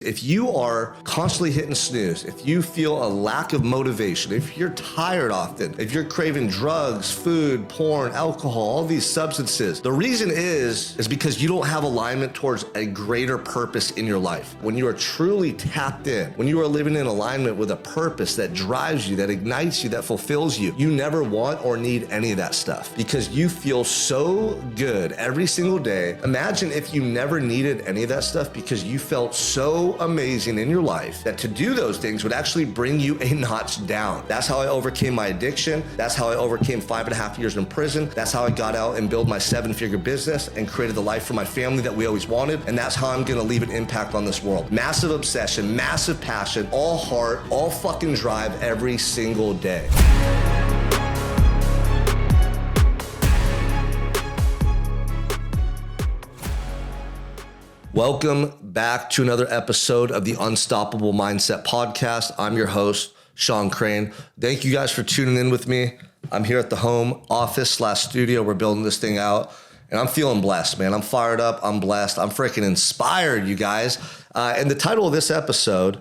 If you are constantly hitting snooze, if you feel a lack of motivation, if you're tired often, if you're craving drugs, food, porn, alcohol, all these substances, the reason is because you don't have alignment towards a greater purpose in your life. When you are truly tapped in, when you are living in alignment with a purpose that drives you, that ignites you, that fulfills you, you never want or need any of that stuff because you feel so good every single day. Imagine if you never needed any of that stuff because you felt so amazing in your life that to do those things would actually bring you a notch down. That's how I overcame my addiction. That's how I overcame 5.5 years in prison. That's how I got out and built my 7-figure business and created the life for my family that we always wanted. And that's how I'm gonna leave an impact on this world. Massive obsession, massive passion, all heart, all fucking drive every single day. Welcome back to another episode of the Unstoppable Mindset Podcast. I'm your host, Sean Crane. Thank you guys for tuning in with me. I'm here at the home office / studio. We're building this thing out and I'm feeling blessed, man. I'm fired up. I'm blessed. I'm freaking inspired, you guys. And the title of this episode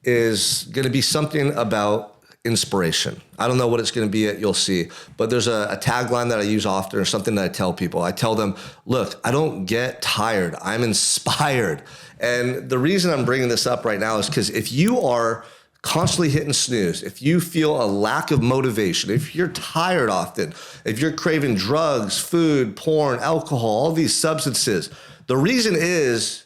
is going to be something about inspiration. I don't know what it's going to be yet, you'll see. But there's a tagline that I use often or something that I tell people. I tell them, look, I don't get tired. I'm inspired. And the reason I'm bringing this up right now is because if you are constantly hitting snooze, if you feel a lack of motivation, if you're tired often, if you're craving drugs, food, porn, alcohol, all these substances, the reason is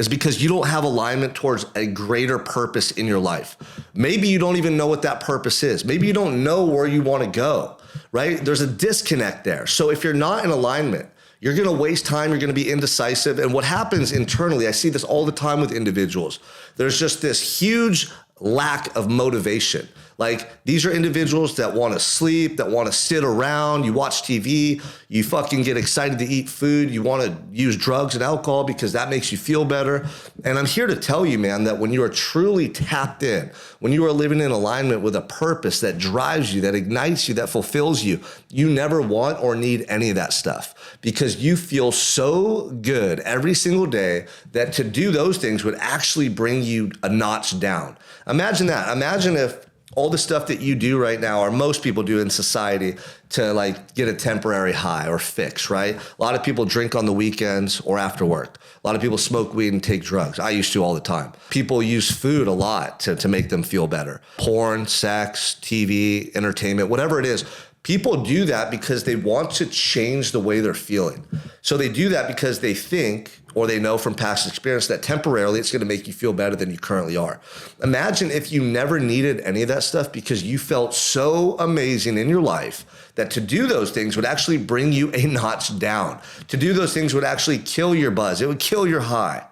because you don't have alignment towards a greater purpose in your life. Maybe you don't even know what that purpose is. Maybe you don't know where you want to go, right? There's a disconnect there. So if you're not in alignment, you're going to waste time. You're going to be indecisive. And what happens internally, I see this all the time with individuals. There's just this huge lack of motivation. Like these are individuals that want to sleep, that want to sit around, you watch TV, you fucking get excited to eat food, you want to use drugs and alcohol because that makes you feel better. And I'm here to tell you, man, that when you are truly tapped in, when you are living in alignment with a purpose that drives you, that ignites you, that fulfills you, you never want or need any of that stuff because you feel so good every single day that to do those things would actually bring you a notch down. Imagine that. Imagine if all the stuff that you do right now, or most people do in society to like get a temporary high or fix, right? A lot of people drink on the weekends or after work. A lot of people smoke weed and take drugs. I used to all the time. People use food a lot to make them feel better. Porn, sex, TV, entertainment, whatever it is. People do that because they want to change the way they're feeling. So they do that because they think or they know from past experience that temporarily it's going to make you feel better than you currently are. Imagine if you never needed any of that stuff because you felt so amazing in your life that to do those things would actually bring you a notch down. To do those things would actually kill your buzz. It would kill your high.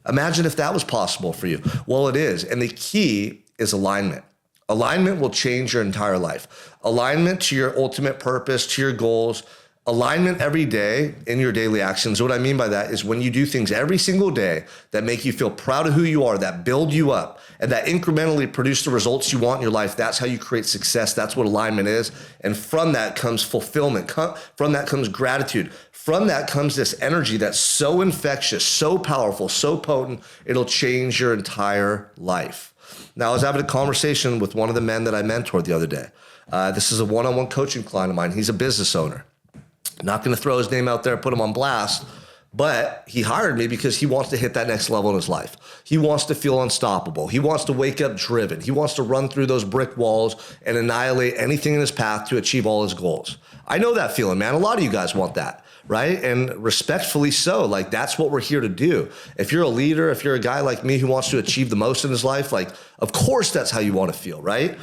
Imagine if that was possible for you. Well, it is. And the key is alignment. Alignment will change your entire life. Alignment to your ultimate purpose, to your goals. Alignment every day in your daily actions. What I mean by that is when you do things every single day that make you feel proud of who you are, that build you up, and that incrementally produce the results you want in your life. That's how you create success. That's what alignment is. And from that comes fulfillment. From that comes gratitude. From that comes this energy that's so infectious, so powerful, so potent, it'll change your entire life. Now, I was having a conversation with one of the men that I mentored the other day. This is a one-on-one coaching client of mine. He's a business owner. Not going to throw his name out there, put him on blast, but he hired me because he wants to hit that next level in his life. He wants to feel unstoppable. He wants to wake up driven. He wants to run through those brick walls and annihilate anything in his path to achieve all his goals. I know that feeling, man. A lot of you guys want that, right? And respectfully so, like that's what we're here to do. If you're a leader, if you're a guy like me who wants to achieve the most in his life, like of course that's how you want to feel, right?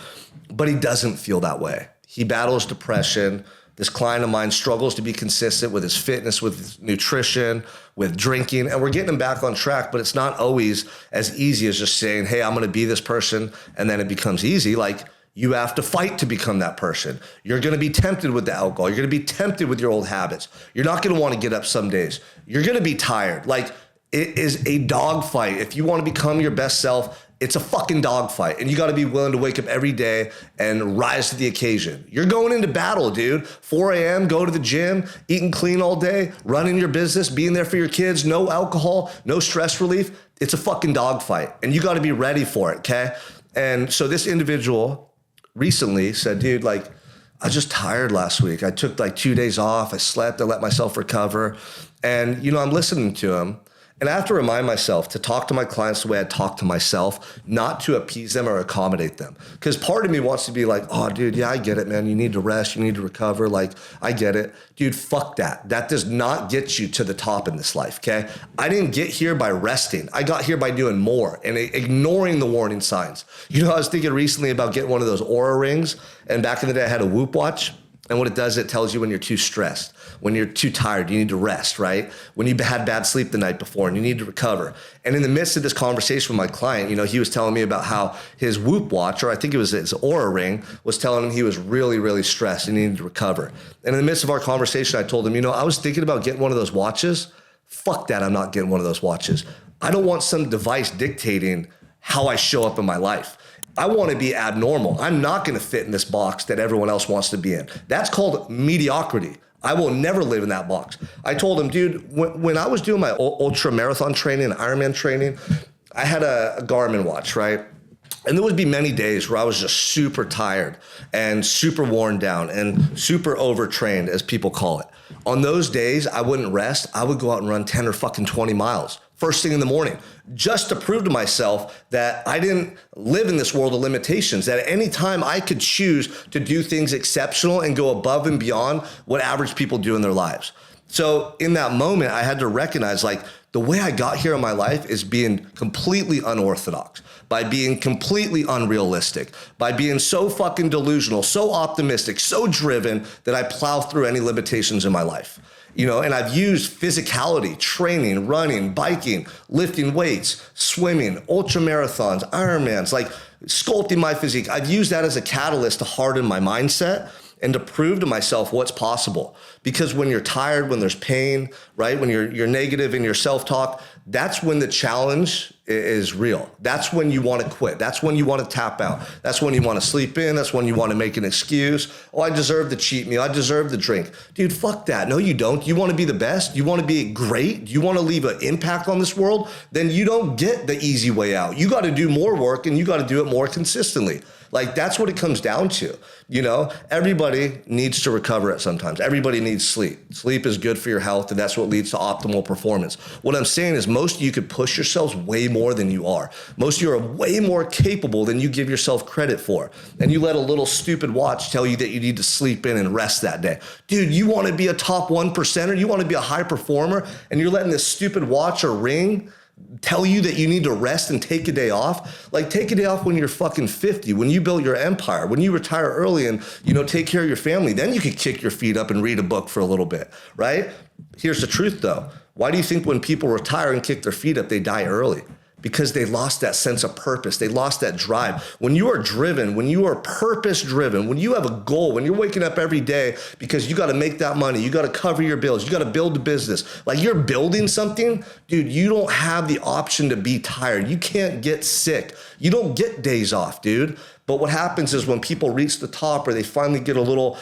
But he doesn't feel that way. He battles depression. This client of mine struggles to be consistent with his fitness, with his nutrition, with drinking, and we're getting him back on track, but it's not always as easy as just saying, hey, I'm going to be this person, and then it becomes easy. Like you have to fight to become that person. You're going to be tempted with the alcohol. You're going to be tempted with your old habits. You're not going to want to get up some days. You're going to be tired. Like it is a dogfight. If you want to become your best self, it's a fucking dogfight, and you got to be willing to wake up every day and rise to the occasion. You're going into battle, dude. 4 a.m., go to the gym, eating clean all day, running your business, being there for your kids, no alcohol, no stress relief. it's a fucking dogfight and you got to be ready for it. Okay. And so this individual recently said, dude, like, I was just tired last week. I took like 2 days off. I slept. I let myself recover. And, I'm listening to him. And I have to remind myself to talk to my clients the way I talk to myself, not to appease them or accommodate them. Because part of me wants to be like, oh, dude, yeah, I get it, man. You need to rest. You need to recover. Like, I get it. Dude, fuck that. That does not get you to the top in this life, okay? I didn't get here by resting. I got here by doing more and ignoring the warning signs. I was thinking recently about getting one of those Aura rings. And back in the day, I had a Whoop watch. And what it does, it tells you when you're too stressed, when you're too tired, you need to rest, right? When you had bad sleep the night before and you need to recover. And in the midst of this conversation with my client, he was telling me about how his Whoop watch, or I think it was his Aura ring, was telling him he was really, really stressed and he needed to recover. And in the midst of our conversation, I told him, I was thinking about getting one of those watches. Fuck that, I'm not getting one of those watches. I don't want some device dictating how I show up in my life. I want to be abnormal. I'm not going to fit in this box that everyone else wants to be in. That's called mediocrity. I will never live in that box. I told him, dude, when I was doing my ultra marathon training and Ironman training, I had a Garmin watch, right? And there would be many days where I was just super tired and super worn down and super overtrained, as people call it. On those days, I wouldn't rest. I would go out and run 10 or fucking 20 miles first thing in the morning, just to prove to myself that I didn't live in this world of limitations, that at any time I could choose to do things exceptional and go above and beyond what average people do in their lives. So in that moment, I had to recognize, like, the way I got here in my life is being completely unorthodox, by being completely unrealistic, by being so fucking delusional, so optimistic, so driven that I plow through any limitations in my life. And I've used physicality, training, running, biking, lifting weights, swimming, ultra marathons, Ironmans, like sculpting my physique. I've used that as a catalyst to harden my mindset and to prove to myself what's possible. Because when you're tired, when there's pain, right? When you're negative in your self-talk, that's when the challenge is real. That's when you want to quit. That's when you want to tap out. That's when you want to sleep in. That's when you want to make an excuse. Oh, I deserve the cheat meal. I deserve the drink. Dude, fuck that. No, you don't. You want to be the best. You want to be great. You want to leave an impact on this world. Then you don't get the easy way out. You got to do more work and you got to do it more consistently. Like, that's what it comes down to. Everybody needs to recover at sometimes. Everybody needs sleep. Sleep is good for your health, and that's what leads to optimal performance. What I'm saying is most of you could push yourselves way more than you are. Most of you are way more capable than you give yourself credit for. And you let a little stupid watch tell you that you need to sleep in and rest that day. Dude, you want to be a top 1%er? You want to be a high performer? And you're letting this stupid watch or ring tell you that you need to rest and take a day off? Like, take a day off when you're fucking 50, when you built your empire, when you retire early and, take care of your family. Then you could kick your feet up and read a book for a little bit, right? Here's the truth though. Why do you think when people retire and kick their feet up, they die early? Because they lost that sense of purpose. They lost that drive. When you are driven, when you are purpose driven, when you have a goal, when you're waking up every day because you got to make that money, you got to cover your bills, you got to build a business, like you're building something, dude, you don't have the option to be tired. You can't get sick. You don't get days off, dude. But what happens is when people reach the top or they finally get a little,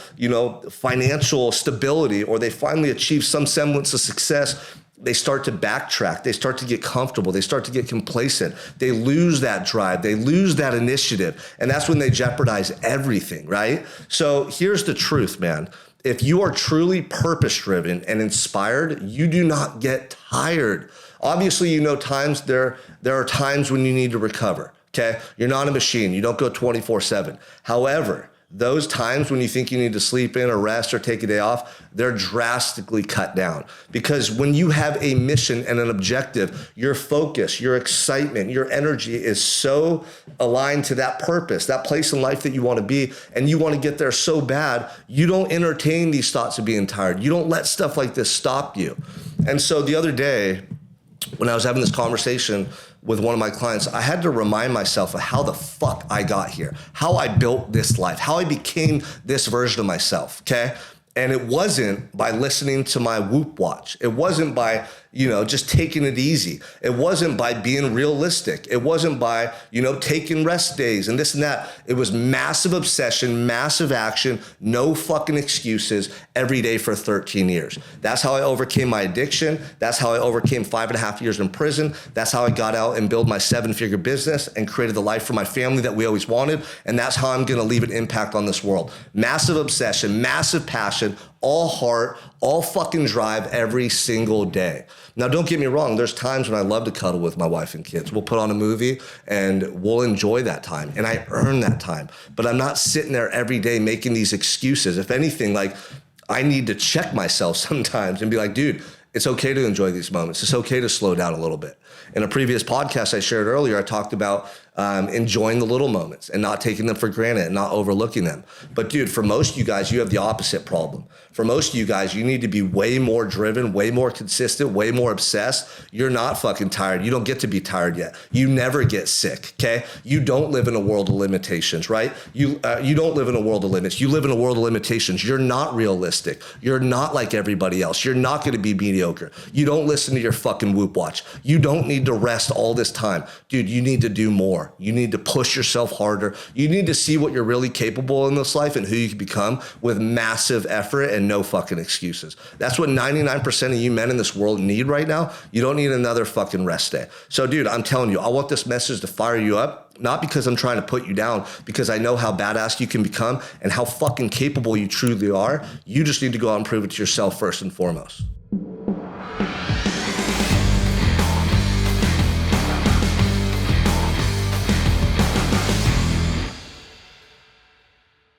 financial stability, or they finally achieve some semblance of success, they start to backtrack. They start to get comfortable. They start to get complacent. They lose that drive. They lose that initiative. And that's when they jeopardize everything, right? So here's the truth, man. If you are truly purpose-driven and inspired, you do not get tired. Obviously, times there are times when you need to recover, okay? You're not a machine. You don't go 24/7. However, those times when you think you need to sleep in or rest or take a day off, they're drastically cut down. Because when you have a mission and an objective, your focus, your excitement, your energy is so aligned to that purpose, that place in life that you want to be, and you want to get there so bad, you don't entertain these thoughts of being tired. You don't let stuff like this stop you. And so the other day, when I was having this conversation with one of my clients, I had to remind myself of how the fuck I got here, how I built this life, how I became this version of myself, okay? And it wasn't by listening to my Whoop watch. It wasn't by, just taking it easy. It wasn't by being realistic. It wasn't by, taking rest days and this and that. It was massive obsession, massive action, no fucking excuses every day for 13 years. That's how I overcame my addiction. That's how I overcame 5.5 years in prison. That's how I got out and built my 7-figure business and created the life for my family that we always wanted. And that's how I'm going to leave an impact on this world. Massive obsession, massive passion, all heart, all fucking drive every single day. Now, don't get me wrong. There's times when I love to cuddle with my wife and kids. We'll put on a movie and we'll enjoy that time. And I earn that time. But I'm not sitting there every day making these excuses. If anything, like, I need to check myself sometimes and be like, dude, it's okay to enjoy these moments. It's okay to slow down a little bit. In a previous podcast I shared earlier, I talked about enjoying the little moments and not taking them for granted and not overlooking them. But dude, for most of you guys, you have the opposite problem. For most of you guys, you need to be way more driven, way more consistent, way more obsessed. You're not fucking tired. You don't get to be tired yet. You never get sick, okay? You don't live in a world of limitations, right? You don't live in a world of limits. You live in a world of limitations. You're not realistic. You're not like everybody else. You're not going to be mediocre. You don't listen to your fucking Whoop watch. You don't need to rest all this time. Dude, you need to do more. You need to push yourself harder. You need to see what you're really capable in this life and who you can become with massive effort and no fucking excuses. That's what 99% of you men in this world need right now. You don't need another fucking rest day. So dude, I'm telling you, I want this message to fire you up, not because I'm trying to put you down, because I know how badass you can become and how fucking capable you truly are. You just need to go out and prove it to yourself first and foremost.